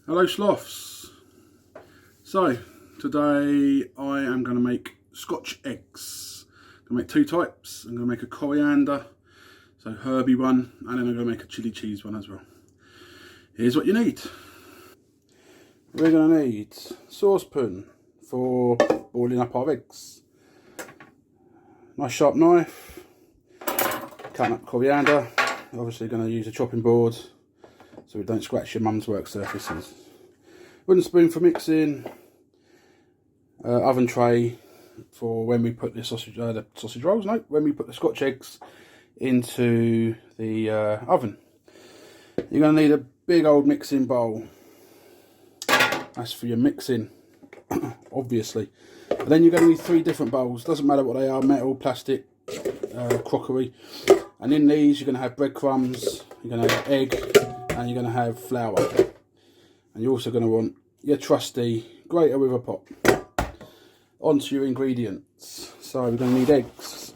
Hello sloths. So today I am going to make Scotch eggs. I'm going to make two types. I'm going to make a coriander, so herby one, and then I'm going to make a chili cheese one as well. Here's what you need. We're going to need saucepan for boiling up our eggs. Nice sharp knife, cutting up coriander. Obviously going to use a chopping board so we don't scratch your mum's work surfaces. Wooden spoon for mixing. Oven tray for when we put the sausage rolls. No, when we put the Scotch eggs into the oven. You're going to need a big old mixing bowl. That's for your mixing, obviously. But then you're going to need three different bowls. Doesn't matter what they are: metal, plastic, crockery. And in these, you're going to have breadcrumbs. You're going to have egg, and you're going to have flour. And you're also going to want your trusty grater with a pot. Onto your ingredients. So we're going to need eggs.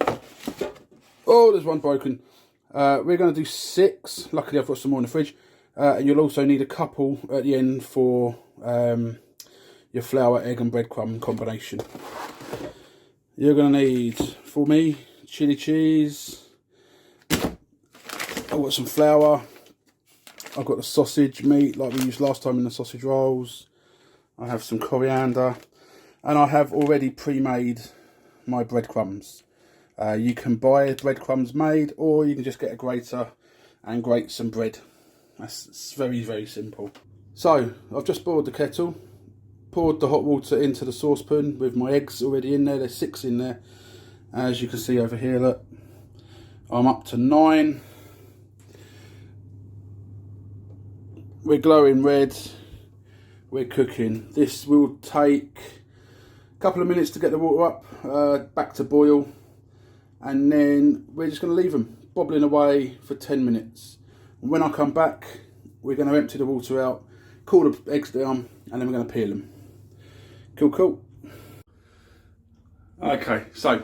Oh, there's one broken. We're going to do 6. Luckily I've got some more in the fridge. And you'll also need a couple at the end for your flour, egg and breadcrumb combination. You're going to need, for me, chili cheese. I've got some flour. I've got the sausage meat like we used last time in the sausage rolls. I have some coriander. And I have already pre-made my breadcrumbs. You can buy breadcrumbs made, or you can just get a grater and grate some bread. It's very, very simple. So, I've just boiled the kettle, poured the hot water into the saucepan with my eggs already in there. There's 6 in there. As you can see over here, look, I'm up to 9. We're glowing red. We're cooking. This will take couple of minutes to get the water up, back to boil, and then we're just going to leave them bobbling away for 10 minutes. And when I come back, we're going to empty the water out, cool the eggs down, and then we're going to peel them. Cool. Okay, so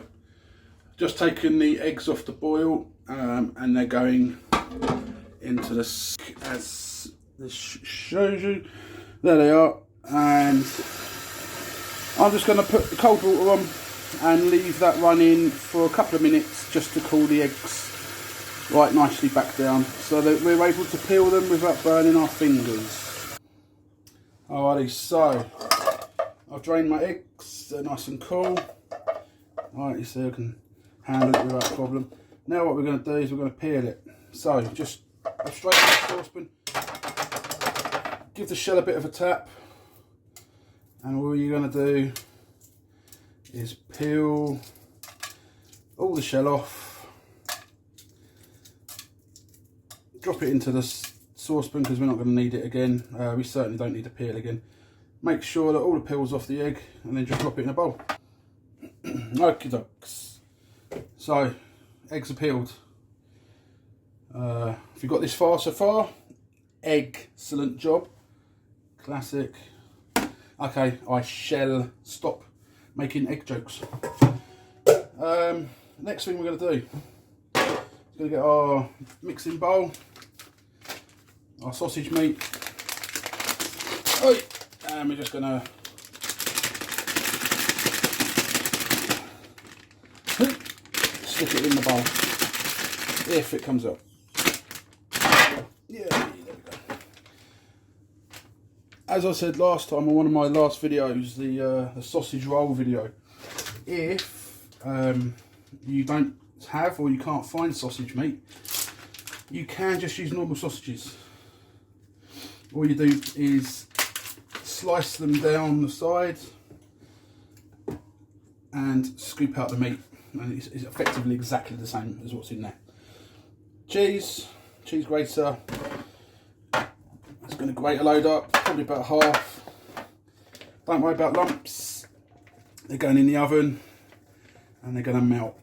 just taking the eggs off the boil, and they're going into the as this shows you. There they are, and I'm just going to put the cold water on and leave that running for a couple of minutes just to cool the eggs right nicely back down so that we're able to peel them without burning our fingers. Alrighty, so I've drained my eggs, they're nice and cool. Alright, you see I can handle it without problem. Now what we're going to do is we're going to peel it. So just go straight to the saucepan, give the shell a bit of a tap. And all you're going to do is peel all the shell off, drop it into the saucepan because we're not going to need it again. We certainly don't need to peel again. Make sure that all the peel's off the egg and then just drop it in a bowl. Okie dokes. So, eggs are peeled. If you've got this far so far, excellent job. Classic. Okay, I shall stop making egg jokes. Next thing we're going to do is going to get our mixing bowl, our sausage meat, and we're just going to stick it in the bowl if it comes up. Yeah, there we go. As I said last time on one of my last videos, the sausage roll video, if you don't have or you can't find sausage meat, you can just use normal sausages. All you do is slice them down the side and scoop out the meat, and it's effectively exactly the same as what's in there. Cheese grater. It's going to grate a load up, probably about half. Don't worry about lumps. They're going in the oven and they're going to melt.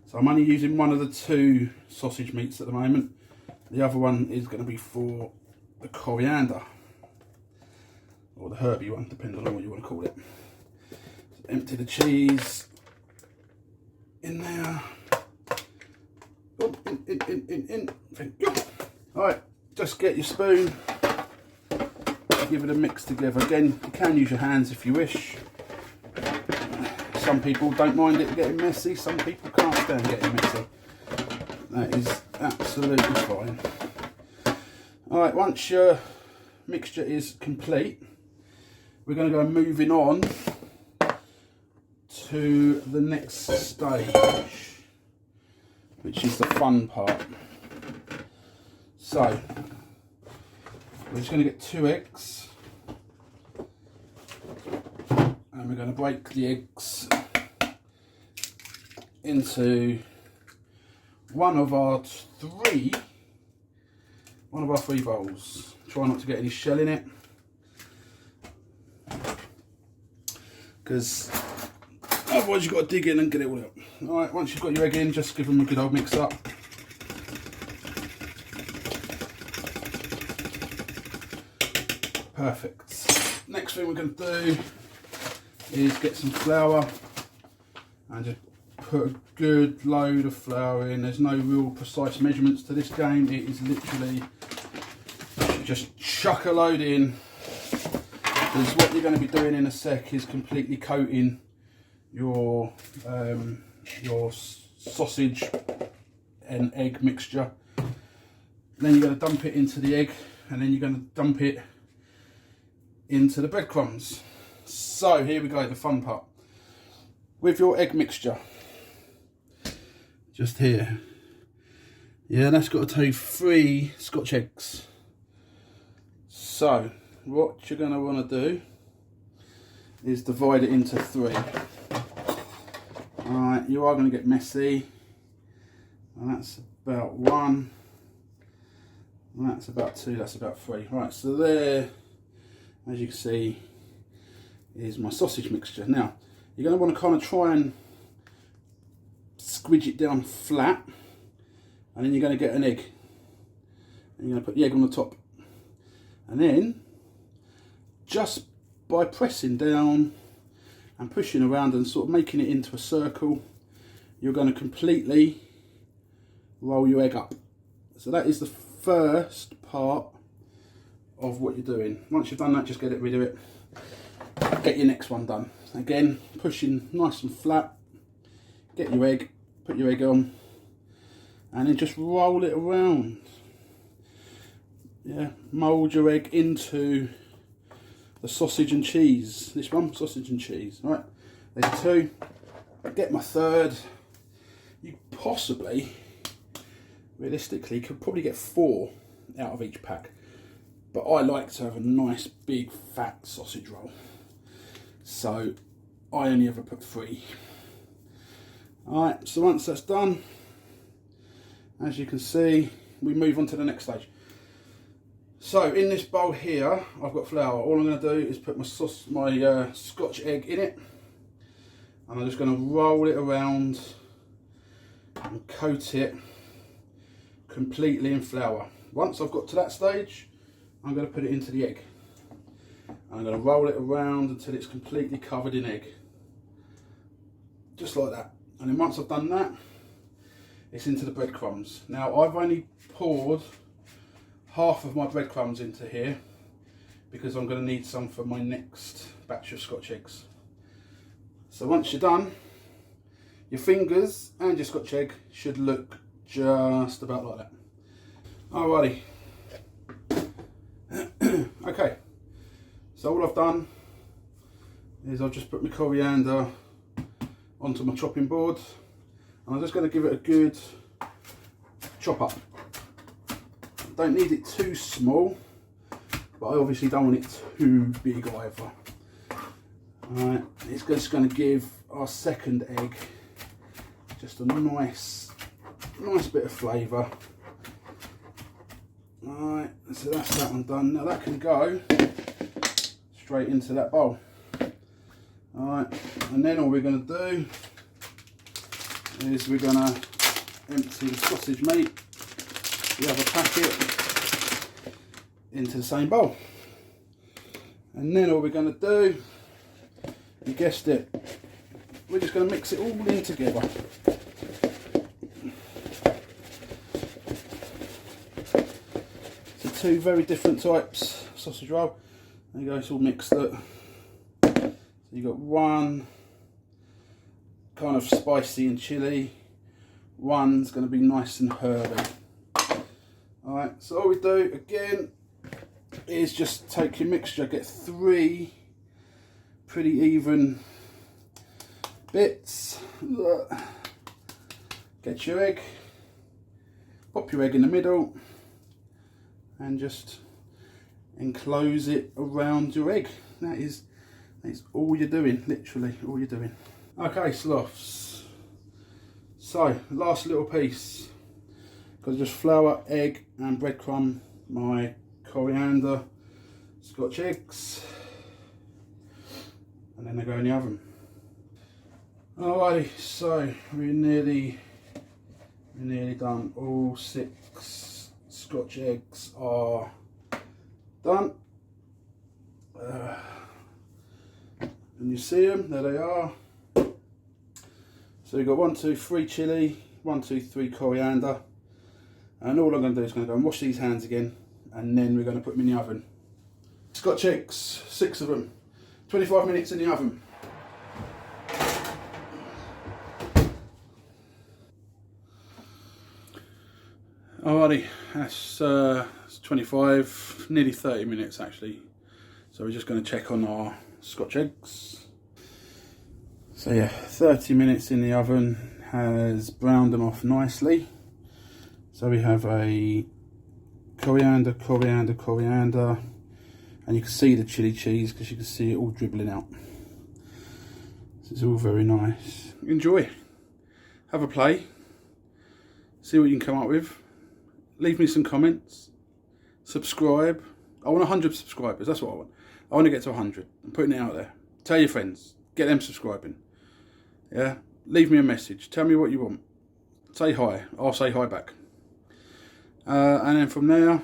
So I'm only using one of the 2 sausage meats at the moment. The other one is going to be for the coriander, or the herby one, depending on what you want to call it. So empty the cheese in there. Oh, in. Thank you. Alright, just get your spoon, give it a mix together. Again, you can use your hands if you wish. Some people don't mind it getting messy, some people can't stand getting messy. That is absolutely fine. Alright, once your mixture is complete, we're going to go moving on to the next stage, which is the fun part. So, we're just going to get 2 eggs, and we're going to break the eggs into one of our three bowls. Try not to get any shell in it, because otherwise you've got to dig in and get it all out. Alright, once you've got your egg in, just give them a good old mix up. Perfect. Next thing we're going to do is get some flour and just put a good load of flour in. There's no real precise measurements to this game. It is literally just chuck a load in, because what you're going to be doing in a sec is completely coating your sausage and egg mixture. Then you're going to dump it into the egg, and then you're going to dump it into the breadcrumbs. So here we go, the fun part. With your egg mixture, just here, yeah, that's got to take 3 Scotch eggs. So what you're going to want to do is divide it into 3. Alright, you are going to get messy, and that's about 1, and that's about 2, that's about 3. Right, so there, as you can see, is my sausage mixture. Now, you're going to want to kind of try and squidge it down flat, and then you're going to get an egg. And you're going to put the egg on the top. And then, just by pressing down and pushing around and sort of making it into a circle, you're going to completely roll your egg up. So that is the first part of what you're doing. Once you've done that, just get rid of it. Get your next one done. Again, pushing nice and flat. Get your egg, put your egg on, and then just roll it around. Yeah, mould your egg into the sausage and cheese. This one, sausage and cheese. Right, there's 2. Get my 3rd. You possibly, realistically, could probably get 4 out of each pack. But I like to have a nice big fat sausage roll. So I only ever put 3. Alright, so once that's done, as you can see, we move on to the next stage. So in this bowl here, I've got flour. All I'm going to do is put my Scotch egg in it, and I'm just going to roll it around and coat it completely in flour. Once I've got to that stage, I'm going to put it into the egg. I'm going to roll it around until it's completely covered in egg. Just like that. And then once I've done that, it's into the breadcrumbs. Now I've only poured half of my breadcrumbs into here because I'm going to need some for my next batch of Scotch eggs. So once you're done, your fingers and your Scotch egg should look just about like that. Alrighty. Okay, so all I've done is I've just put my coriander onto my chopping board, and I'm just going to give it a good chop up. Don't need it too small, but I obviously don't want it too big either. Alright, it's just going to give our second egg just a nice bit of flavour. Alright, so that's that one done. Now that can go straight into that bowl. Alright, and then all we're going to do is we're going to empty the sausage meat, the other packet, into the same bowl. And then all we're going to do, you guessed it, we're just going to mix it all in together. So 2 very different types of sausage roll. There you go, it's all mixed up. So you've got one kind of spicy and chilly, one's going to be nice and herby. Alright, so all we do again is just take your mixture, get 3 pretty even bits, get your egg, pop your egg in the middle and just enclose it around your egg. That is all you're doing, literally all you're doing. Okay, sloths, so last little piece, because just flour, egg and breadcrumb my coriander Scotch eggs, and then they go in the oven. Alrighty, so we're nearly done. All 6 Scotch eggs are done. And you see them, there they are. So we've got 1, 2, 3 chilli, 1, 2, 3 coriander. And all I'm going to do is going to go and wash these hands again, and then we're going to put them in the oven. Scotch eggs, 6 of them, 25 minutes in the oven. Alrighty, that's 25, nearly 30 minutes actually. So we're just going to check on our Scotch eggs. So yeah, 30 minutes in the oven has browned them off nicely. So we have a coriander, and you can see the chili cheese because you can see it all dribbling out. This is all very nice. Enjoy, have a play, see what you can come up with. Leave me some comments, subscribe. I want 100 subscribers, that's what I want. I want to get to 100. I'm putting it out there. Tell your friends, get them subscribing. Yeah, leave me a message, tell me what you want. Say hi, I'll say hi back. And then from there,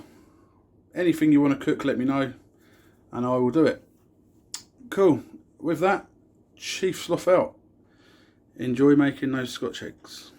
anything you want to cook, let me know, and I will do it. Cool, with that, Chief Sloth out. Enjoy making those Scotch eggs.